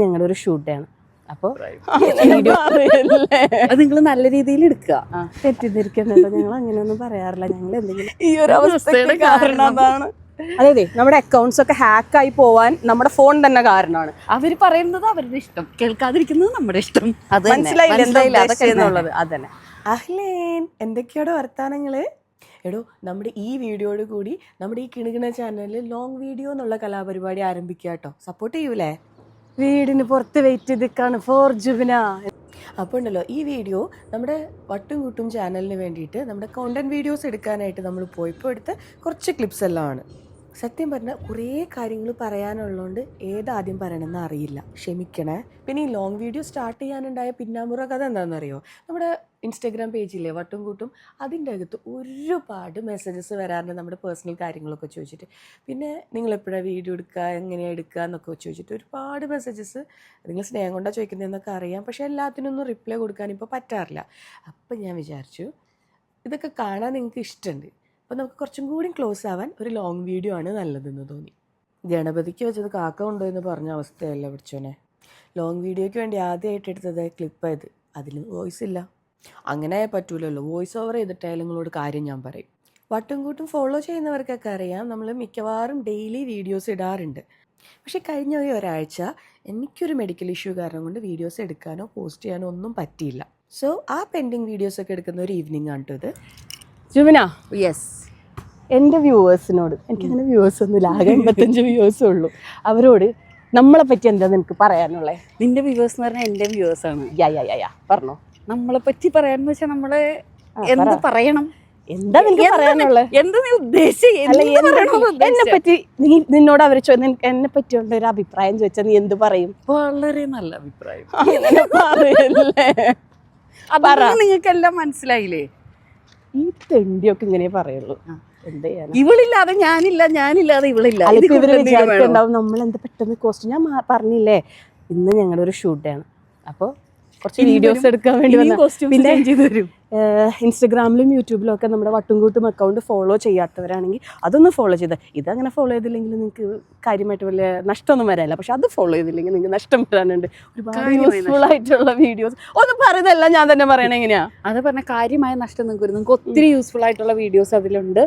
ഞങ്ങളുടെ ഒരു ഷൂട്ടാണ്. അപ്പോൾ അത് നിങ്ങൾ നല്ല രീതിയിൽ എടുക്കുക, തെറ്റിദ്ധരിക്കുന്നുണ്ടോ? ഞങ്ങൾ അങ്ങനെയൊന്നും പറയാറില്ല. ഞങ്ങൾ എന്തെങ്കിലും ഈ ഒരു അവസ്ഥയുടെ കാരണം അതാണ്. അതെ, നമ്മുടെ അക്കൗണ്ട്സ് ഒക്കെ ഹാക്കായി പോവാൻ നമ്മുടെ ഫോൺ തന്നെ കാരണമാണ്. അവര് പറയുന്നത് അവരുടെ ഇഷ്ടം, കേൾക്കാതിരിക്കുന്നത് നമ്മുടെ ഇഷ്ടം. അത് മനസ്സിലായില്ല അതന്നെ. അഹ്ലേൻ, എന്തൊക്കെയോടെ വർത്താനങ്ങള്? എടോ, നമ്മുടെ ഈ വീഡിയോയോട് കൂടി നമ്മുടെ ഈ കിണുകിണ ചാനലിൽ ലോങ് വീഡിയോ എന്നുള്ള കലാപരിപാടി ആരംഭിക്കുക കേട്ടോ. സപ്പോർട്ട് ചെയ്യൂലേ? വീടിന് പുറത്ത് വെയിറ്റ് ചെയ്തിക്കാണ് ഫോർ ജുബിന. അപ്പോൾ ഉണ്ടല്ലോ, ഈ വീഡിയോ നമ്മുടെ വട്ടും കൂട്ടും ചാനലിന് വേണ്ടിയിട്ട് നമ്മുടെ കോണ്ടന്റ് വീഡിയോസ് എടുക്കാനായിട്ട് നമ്മൾ പോയപ്പോൾ എടുത്ത കുറച്ച് ക്ലിപ്സ് എല്ലാം ആണ്. സത്യം പറഞ്ഞാൽ കുറേ കാര്യങ്ങൾ പറയാനുള്ളതുകൊണ്ട് ഏതാദ്യം പറയണമെന്ന് അറിയില്ല, ക്ഷമിക്കണേ. പിന്നെ ഈ ലോങ് വീഡിയോ സ്റ്റാർട്ട് ചെയ്യാനുണ്ടായ പിന്നാമ്പുറ കഥ എന്താണെന്നറിയോ? നമ്മുടെ ഇൻസ്റ്റാഗ്രാം പേജില്ലേ വട്ടും കൂട്ടും, അതിൻ്റെ അകത്ത് ഒരുപാട് മെസ്സേജസ് വരാറുണ്ട് നമ്മുടെ പേഴ്സണൽ കാര്യങ്ങളൊക്കെ ചോദിച്ചിട്ട്. പിന്നെ നിങ്ങളെപ്പോഴാണ് വീഡിയോ എടുക്കുക, എങ്ങനെയാണ് എടുക്കുക എന്നൊക്കെ ചോദിച്ചിട്ട് ഒരുപാട് മെസ്സേജസ്. നിങ്ങൾ സ്നേഹം കൊണ്ടാണ് ചോദിക്കുന്നതെന്നൊക്കെ അറിയാം, പക്ഷേ എല്ലാത്തിനൊന്നും റിപ്ലൈ കൊടുക്കാൻ ഇപ്പോൾ പറ്റാറില്ല. അപ്പം ഞാൻ വിചാരിച്ചു, ഇതൊക്കെ കാണാൻ നിങ്ങൾക്ക് ഇഷ്ടമുണ്ട്, അപ്പോൾ നമുക്ക് കുറച്ചും കൂടി ക്ലോസ് ആവാൻ ഒരു ലോങ് വീഡിയോ ആണ് നല്ലതെന്ന് തോന്നി. ഗണപതിക്ക് വെച്ചത് കാക്ക കൊണ്ടുപോയെന്ന് പറഞ്ഞ അവസ്ഥയല്ല പിടിച്ചോനെ. ലോങ് വീഡിയോയ്ക്ക് വേണ്ടി ആദ്യമായിട്ട് എടുത്തത് ക്ലിപ്പായത്, അതിൽ വോയിസ് ഇല്ല. അങ്ങനെ പറ്റൂലല്ലോ, വോയിസ് ഓവർ ചെയ്തിട്ടായാലും നിങ്ങളോട് കാര്യം ഞാൻ പറയും. വട്ടും കൂട്ടും ഫോളോ ചെയ്യുന്നവർക്കൊക്കെ അറിയാം, നമ്മൾ മിക്കവാറും ഡെയിലി വീഡിയോസ് ഇടാറുണ്ട്. പക്ഷേ കഴിഞ്ഞ ഒരാഴ്ച എനിക്കൊരു മെഡിക്കൽ ഇഷ്യൂ കാരണം കൊണ്ട് വീഡിയോസ് എടുക്കാനോ പോസ്റ്റ് ചെയ്യാനോ ഒന്നും പറ്റിയില്ല. സോ ആ പെൻഡിങ് വീഡിയോസൊക്കെ എടുക്കുന്ന ഒരു ഈവനിങ് ആണ് കേട്ടോ ഇത്. ജുബിന, യെസ്, എൻ്റെ വ്യൂവേഴ്സിനോട്, എനിക്കങ്ങനെ വ്യൂവേഴ്സ് ഒന്നുമില്ല, ആകെ 85 വ്യൂവേഴ്സേ ഉള്ളൂ, അവരോട് നമ്മളെ പറ്റി എന്താ നിനക്ക് പറയാനുള്ളത്? നിന്റെ വ്യൂവേഴ്സ് എന്ന് പറഞ്ഞാൽ എൻ്റെ വ്യൂവേഴ്സാണ്. പറഞ്ഞോ. നമ്മളെ പറ്റി പറയാന്ന് വെച്ചാൽ നമ്മള് എന്ത് പറയണം, എന്താ നിനക്ക് പറയാനുള്ളത്? എന്താ നീ ഉദ്ദേശിച്ചത്? എന്നെ പറ്റി നിന്നോട് അവർ എന്നെ പറ്റിയുള്ള ഒരു അഭിപ്രായം ചോദിച്ചാൽ നീ എന്ത് പറയും? വളരെ നല്ല അഭിപ്രായം. നിങ്ങൾക്കെല്ലാം മനസ്സിലായില്ലേ? ഈ തെണ്ടിയൊക്കെ ഇങ്ങനെ പറയുള്ളൂ. ഇവളില്ലാതെ ഞാനില്ല, ഞാനില്ലാതെ ഇവളില്ല. ഇവര് വിചാരിക്കുന്നുണ്ടാവും നമ്മൾ എന്താ പെട്ടെന്ന് കോസ്റ്റ്. ഞാൻ പറഞ്ഞില്ലേ, ഇന്ന് ഞങ്ങളുടെ ഒരു ഷൂട്ടാണ്, അപ്പോൾ കുറച്ച് വീഡിയോസ് എടുക്കാൻ വേണ്ടി പിന്നെ ഇൻസ്റ്റഗ്രാമിലും യൂട്യൂബിലും ഒക്കെ നമ്മുടെ വട്ടും കൂട്ടും അക്കൗണ്ട് ഫോളോ ചെയ്യാത്തവരാണെങ്കിൽ അതൊന്ന് ഫോളോ ചെയ്ത്. ഇതങ്ങനെ ഫോളോ ചെയ്തില്ലെങ്കിൽ നിങ്ങൾക്ക് കാര്യമായിട്ട് വലിയ നഷ്ടമൊന്നും വരാനില്ല, പക്ഷെ അത് ഫോളോ ചെയ്തില്ലെങ്കിൽ നിങ്ങൾക്ക് നഷ്ടം വരാനുണ്ട്. ഒരുപാട് യൂസ്ഫുൾ ആയിട്ടുള്ള വീഡിയോസ് ഒന്നും പറയുന്നതല്ല, ഞാൻ തന്നെ പറയണേ. എങ്ങനെയാ അത് പറഞ്ഞ കാര്യമായ നഷ്ടം നിങ്ങൾക്ക് ഒത്തിരി യൂസ്ഫുൾ ആയിട്ടുള്ള വീഡിയോസ് അതിലുണ്ട്.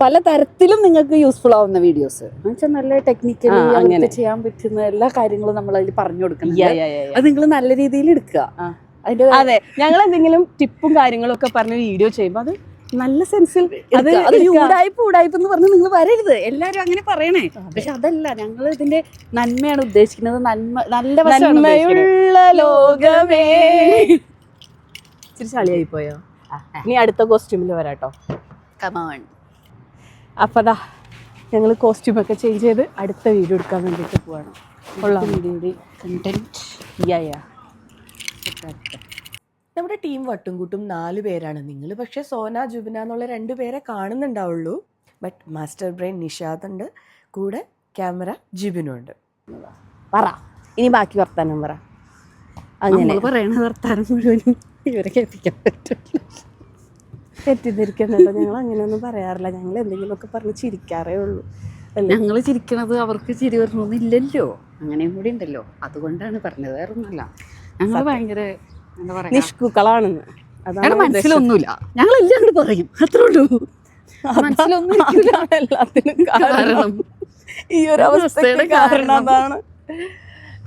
പല തരത്തിലും നിങ്ങൾക്ക് യൂസ്ഫുൾ ആവുന്ന വീഡിയോസ് എന്ന് വെച്ചാൽ നല്ല ടെക്നിക്കലി അങ്ങനെ ചെയ്യാൻ പറ്റുന്ന എല്ലാ കാര്യങ്ങളും നമ്മൾ അതിൽ പറഞ്ഞു കൊടുക്കണം. അത് നിങ്ങൾ നല്ല രീതിയിൽ എടുക്കുക. അതെ, ഞങ്ങൾ എന്തെങ്കിലും ടിപ്പും കാര്യങ്ങളും ഒക്കെ പറഞ്ഞ് വീഡിയോ ചെയ്യുമ്പോൾ അത് നല്ല സെൻസിൽ, അത് ഉടായ്പ എന്ന് പറഞ്ഞ് നിങ്ങൾ വരരുത്. എല്ലാവരും അങ്ങനെ പറയണേ, പക്ഷെ അതല്ല, ഞങ്ങൾ ഇതിന്റെ നന്മയാണ് ഉദ്ദേശിക്കുന്നത്. നന്മയുള്ള ലോകമേ. ഇച്ചിരി ചളിയായി പോയോ? ഇനി അടുത്ത കോസ്റ്റ്യൂമിൽ വരാട്ടോ. കമോൺ. അപ്പോൾ അതാ ഞങ്ങൾ കോസ്റ്റ്യൂമൊക്കെ ചേഞ്ച് ചെയ്ത് അടുത്ത വീഡിയോ എടുക്കാൻ വേണ്ടിയിട്ട് പോവാണ്. നമ്മുടെ ടീം വട്ടും കൂട്ടും 4 പേരാണ്. നിങ്ങൾ പക്ഷേ സോന ജുബിന എന്നുള്ള 2 പേരെ കാണുന്നുണ്ടാവുള്ളൂ. ബട്ട് മാസ്റ്റർ ബ്രെയിൻ നിഷാദ് ഉണ്ട്, കൂടെ ക്യാമറ ജിബിനും ഉണ്ട്. പറ, ഇനി ബാക്കി വർത്താനം പറ. അങ്ങനെ പറയണ വർത്താനം മുഴുവനും ഇവരെ കേൾപ്പിക്കാൻ പറ്റില്ല. തെറ്റിദ്ധരിക്കുന്നുണ്ടോ? ഞങ്ങൾ അങ്ങനെയൊന്നും പറയാറില്ല. ഞങ്ങൾ എന്തെങ്കിലുമൊക്കെ പറഞ്ഞ് ചിരിക്കാറേ ഉള്ളൂ. ഞങ്ങൾ ചിരിക്കണത് അവർക്ക് ചിരി വരണമെന്നില്ലല്ലോ, അങ്ങനെയും കൂടി ഉണ്ടല്ലോ, അതുകൊണ്ടാണ് പറഞ്ഞത്, വേറെ ഒന്നുമല്ല. ഞങ്ങൾ ഭയങ്കര എന്താ പറയാ, നിഷ്കുക്കളാണെന്ന്. അതാണ് മനസ്സിലൊന്നുമില്ല, ഞങ്ങൾ എല്ലാം കൂടി പറയും, അത്രേ ഉള്ളൂ. മനസ്സിലൊന്നും എല്ലാത്തിനും കാരണം ഈ ഒരു അവസ്ഥയുടെ കാരണം അതാണ്.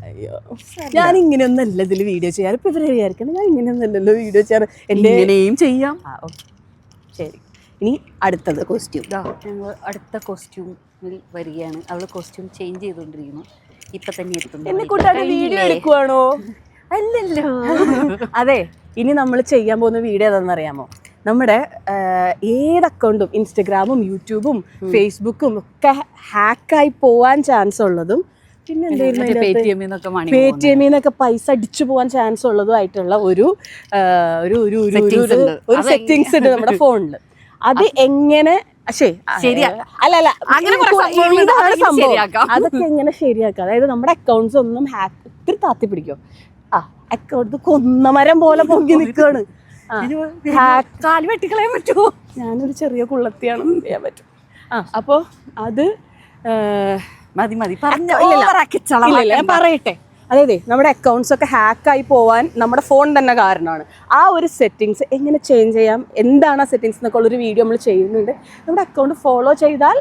അയ്യോ, ഞാൻ ഇങ്ങനെയൊന്നല്ല ഇതിൽ വീഡിയോ ചെയ്യാറ്. ഇപ്പൊ ഇവരെ വിചാരിക്കണം ഞാൻ ഇങ്ങനെയൊന്നല്ലല്ലോ വീഡിയോ ചെയ്യാറ്. എങ്ങനെയും ചെയ്യാം. ഓക്കെ, ശരി. ഇനി അടുത്തത് കോസ്റ്റ്യൂം. ഞങ്ങൾ അടുത്ത കോസ്റ്റ്യൂമിൽ വരികയാണ്. അവൾ കോസ്റ്റ്യൂം ചേഞ്ച് ചെയ്തുകൊണ്ടിരിക്കുന്നു. ഇപ്പൊ തന്നെ എത്തുന്നു. എന്നെ കൂട്ടാതെ വീഡിയോ എടുക്കുവാണോ? അല്ലല്ലോ. അതെ, ഇനി നമ്മൾ ചെയ്യാൻ പോകുന്ന വീഡിയോ ഏതാണെന്നറിയാമോ? നമ്മുടെ ഏത് അക്കൗണ്ടും ഇൻസ്റ്റഗ്രാമും യൂട്യൂബും ഫേസ്ബുക്കും ഒക്കെ ഹാക്കായി പോവാൻ ചാൻസ് ഉള്ളതും, പിന്നെ പേടിഎമ്മിന്നൊക്കെ പൈസ അടിച്ചു പോകാൻ ചാൻസ് ഉള്ളതുമായിട്ടുള്ള ഒരു സെറ്റിങ്സ് ഉണ്ട് നമ്മുടെ ഫോണിൽ. അത് എങ്ങനെ അതൊക്കെ എങ്ങനെ ശരിയാക്കാം? അതായത് നമ്മുടെ അക്കൗണ്ട്സ് ഒന്നും ഹാക്ക് ഒത്തിരി താത്തി പിടിക്കോ? അക്കൗണ്ട് കൊന്നമരം പോലെ പൊങ്ങി നിൽക്കുകയാണ്. കാല് വെട്ടിക്കളയാൻ പറ്റുമോ? ഞാനൊരു ചെറിയ കുള്ളത്തിയാണ്, ചെയ്യാൻ പറ്റും. അപ്പോൾ അത് മതി ഞാൻ പറയട്ടെ. അതായത് നമ്മുടെ അക്കൗണ്ട്സ് ഒക്കെ ഹാക്കായി പോവാൻ നമ്മുടെ ഫോൺ തന്നെ കാരണമാണ്. ആ ഒരു സെറ്റിങ്സ് എങ്ങനെ ചേഞ്ച് ചെയ്യാം, എന്താണ് ആ സെറ്റിങ്സ് എന്നൊക്കെ ഉള്ളൊരു വീഡിയോ നമ്മൾ ചെയ്യുന്നുണ്ട്. നമ്മുടെ അക്കൗണ്ട് ഫോളോ ചെയ്താൽ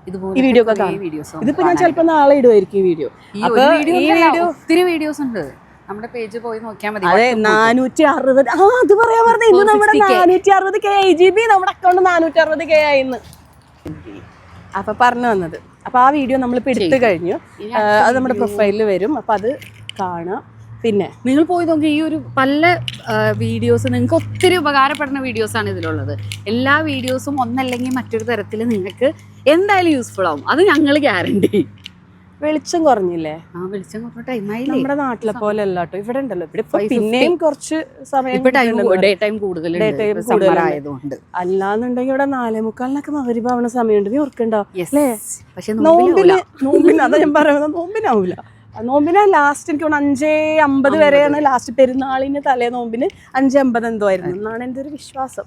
ഈ വീഡിയോ ഒക്കെ കാണും. ഇതിപ്പോ ഞാൻ ചിലപ്പോൾ നാളെ ഇടുമായിരിക്കും ഈ വീഡിയോ. ഒത്തിരി വീഡിയോസ് ഉണ്ട്, നമ്മുടെ പേജ് പോയി നോക്കിയാൽ മതി. അതെ, 460. അത് പറയാൻ പറഞ്ഞത് ഇന്ന് നമ്മുടെ 460 KB നമ്മുടെ അക്കൗണ്ട് 460 K ആയിന്ന്. അപ്പൊ പറഞ്ഞു വന്നത്, അപ്പൊ ആ വീഡിയോ നമ്മളിപ്പോ എടുത്തു കഴിഞ്ഞു. അത് നമ്മുടെ പ്രൊഫൈലിൽ വരും, അപ്പൊ അത് കാണാം. പിന്നെ നിങ്ങൾ പോയി നോക്കി, ഈ ഒരു പല വീഡിയോസ് നിങ്ങൾക്ക് ഒത്തിരി ഉപകാരപ്പെടുന്ന വീഡിയോസാണ് ഇതിലുള്ളത്. എല്ലാ വീഡിയോസും ഒന്നല്ലെങ്കിൽ മറ്റൊരു തരത്തിൽ നിങ്ങൾക്ക് എന്തായാലും യൂസ്ഫുൾ ആവും, അത് ഞങ്ങൾ ഗ്യാരണ്ടി. വെളിച്ചം കുറഞ്ഞില്ലേ? ആ, വെളിച്ചം കുറഞ്ഞ ടൈമായി. നമ്മുടെ നാട്ടിലെ പോലെ അല്ല കേട്ടോ, ഇവിടെ ഉണ്ടല്ലോ. ഇവിടെ പിന്നെയും കുറച്ച് സമയം ഡേ ടൈം കൂടുതലുണ്ട് അല്ലാന്നുണ്ടെങ്കിൽ ഇവിടെ 4:45 മഗ്‌രിബ് ആവണ സമയമുണ്ട്. നീ ഓർക്കണ്ടോ? പക്ഷെ നോമ്പിന് അതാ ഞാൻ പറയുന്നത്, നോമ്പിനാവൂല. നോമ്പിന് ലാസ്റ്റ് എനിക്ക് 5:50 വരെയാണ് ലാസ്റ്റ്. പെരുന്നാളിന് തലേ നോമ്പിന് 5:50 എന്തോ ആയിരുന്നു എന്നാണ് എൻ്റെ ഒരു വിശ്വാസം.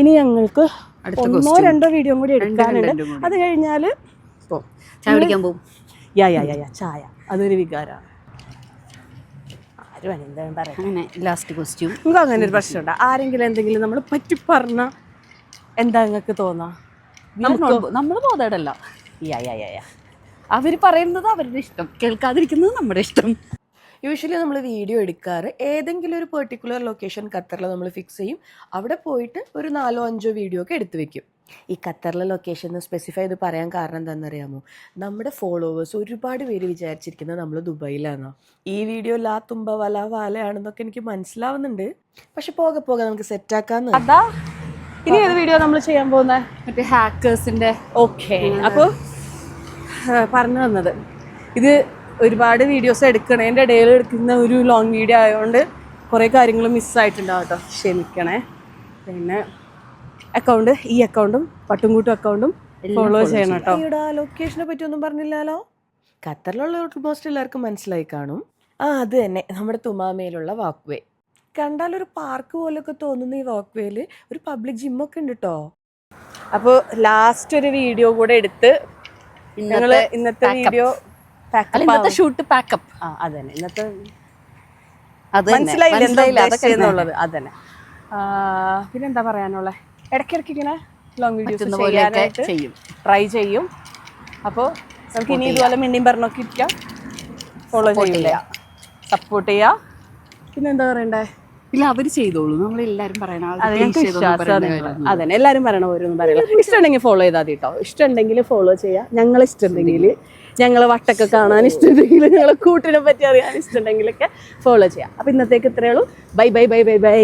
ഇനി ഞങ്ങൾക്ക് 1-2 വീഡിയോ കൂടി എടുക്കാനുണ്ട്. അത് കഴിഞ്ഞാല് ചായ കുടിക്കാൻ പോകും. ചായ അതൊരു വികാരമാണ്. ആരും എന്താണ് പറയാ. അങ്ങനെ ലാസ്റ്റ് ക്വസ്റ്റ്യൻ, നിങ്ങൾക്ക് അങ്ങനെ ഒരു പ്രശ്നമുണ്ടോ? ആരെങ്കിലും എന്തെങ്കിലും നമ്മൾ പറ്റി പറഞ്ഞ എന്താ നിങ്ങൾക്ക് തോന്നാ? നമ്മൾ ബോധേടല്ല. അവർ പറയുന്നത് അവരുടെ ഇഷ്ടം, കേൾക്കാതിരിക്കുന്നത് നമ്മുടെ ഇഷ്ടം. യൂഷ്വലി നമ്മൾ വീഡിയോ എടുക്കാറ് ഏതെങ്കിലും ഒരു പെർട്ടിക്കുലർ ലൊക്കേഷൻ ഖത്തറിൽ നമ്മൾ ഫിക്സ് ചെയ്യും. അവിടെ പോയിട്ട് ഒരു 4-5 വീഡിയോ ഒക്കെ എടുത്തു വെക്കും. ഈ ഖത്തറിലെ ലൊക്കേഷൻ സ്പെസിഫൈ ചെയ്ത് പറയാൻ കാരണം എന്താണെന്നറിയാമോ? നമ്മുടെ ഫോളോവേഴ്സ് ഒരുപാട് പേര് വിചാരിച്ചിരിക്കുന്നത് നമ്മൾ ദുബായിലാണോ. ഈ വീഡിയോ ലാ തുമ്പ വല വാലയാണെന്നൊക്കെ എനിക്ക് മനസ്സിലാവുന്നുണ്ട്. പക്ഷെ പോകെ പോകെ നമുക്ക് സെറ്റാക്കാന്ന്. അതാ ഇനി ഏത് വീഡിയോ നമ്മൾ ചെയ്യാൻ പോകുന്നത്? മറ്റേ ഹാക്കേഴ്സിന്റെ. ഓക്കെ, അപ്പോൾ പറഞ്ഞു വന്നത്, ഇത് ഒരുപാട് വീഡിയോസ് എടുക്കണേൻ്റെ ഇടയിൽ എടുക്കുന്ന ഒരു ലോങ് വീഡിയോ ആയതുകൊണ്ട് കുറേ കാര്യങ്ങൾ മിസ്സായിട്ടുണ്ടാവും കേട്ടോ, ക്ഷമിക്കണേ. പിന്നെ ഈ അക്കൗണ്ടും പട്ടുംകൂട്ടും അക്കൗണ്ടും ഫോളോ ചെയ്യണം കേട്ടോ. ഇവിടെ ലൊക്കേഷനെ പറ്റി ഒന്നും പറഞ്ഞില്ലല്ലോ. ഖത്തറിലുള്ള ഓൾമോസ്റ്റ് എല്ലാവർക്കും മനസ്സിലായി കാണും. അത് തന്നെ, നമ്മുടെ തുമാമയിലുള്ള വാക്ക് വേ. കണ്ടാലൊരു പാർക്ക് പോലൊക്കെ തോന്നുന്ന ഈ വാക്ക് വേയിൽ ഒരു പബ്ലിക് ജിമ്മൊക്കെ ഉണ്ട് കേട്ടോ. അപ്പോൾ ലാസ്റ്റ് ഒരു വീഡിയോ കൂടെ എടുത്ത് ഞങ്ങള് ഇന്നത്തെ വീഡിയോ ഷൂട്ട് പാക്കപ്പ്. അതന്നെ ഇന്നത്തെ മനസ്സിലായില്ല എന്നുള്ളത്. അതന്നെ. പിന്നെന്താ പറയാനുള്ള, ഇടയ്ക്കിടയ്ക്ക് ഇങ്ങനെ ലോങ് വീഡിയോസ് ചെയ്യാനായിട്ട് ട്രൈ ചെയ്യും. അപ്പോൾ നമുക്ക് ഇനി ഇതുപോലെ മിണ്ടിയും പറഞ്ഞൊക്കെ ഇരിക്കാം. ഫോളോ ചെയ്യില്ല, സപ്പോർട്ട് ചെയ്യുക. പിന്നെന്താ പറയണ്ടേ? ഇല്ല, അവർ ചെയ്തോളൂ, നമ്മളെല്ലാവരും പറയണം. അതന്നെ, എല്ലാവരും പറയണ ഓരോന്നും പറയണം. ഇഷ്ടമുണ്ടെങ്കിൽ ഫോളോ ചെയ്താൽ മതി കേട്ടോ. ഇഷ്ടമുണ്ടെങ്കിൽ ഫോളോ ചെയ്യാം. ഞങ്ങളെ ഇഷ്ടമുണ്ടെങ്കിൽ, ഞങ്ങളെ വട്ടൊക്കെ കാണാൻ ഇഷ്ടമുണ്ടെങ്കിൽ, ഞങ്ങളെ കൂട്ടിനെ പറ്റി അറിയാൻ ഇഷ്ടമുണ്ടെങ്കിലൊക്കെ ഫോളോ ചെയ്യാം. അപ്പോൾ ഇന്നത്തേക്ക് ഇത്രയേ ഉള്ളൂ. Bye bye bye bye bye.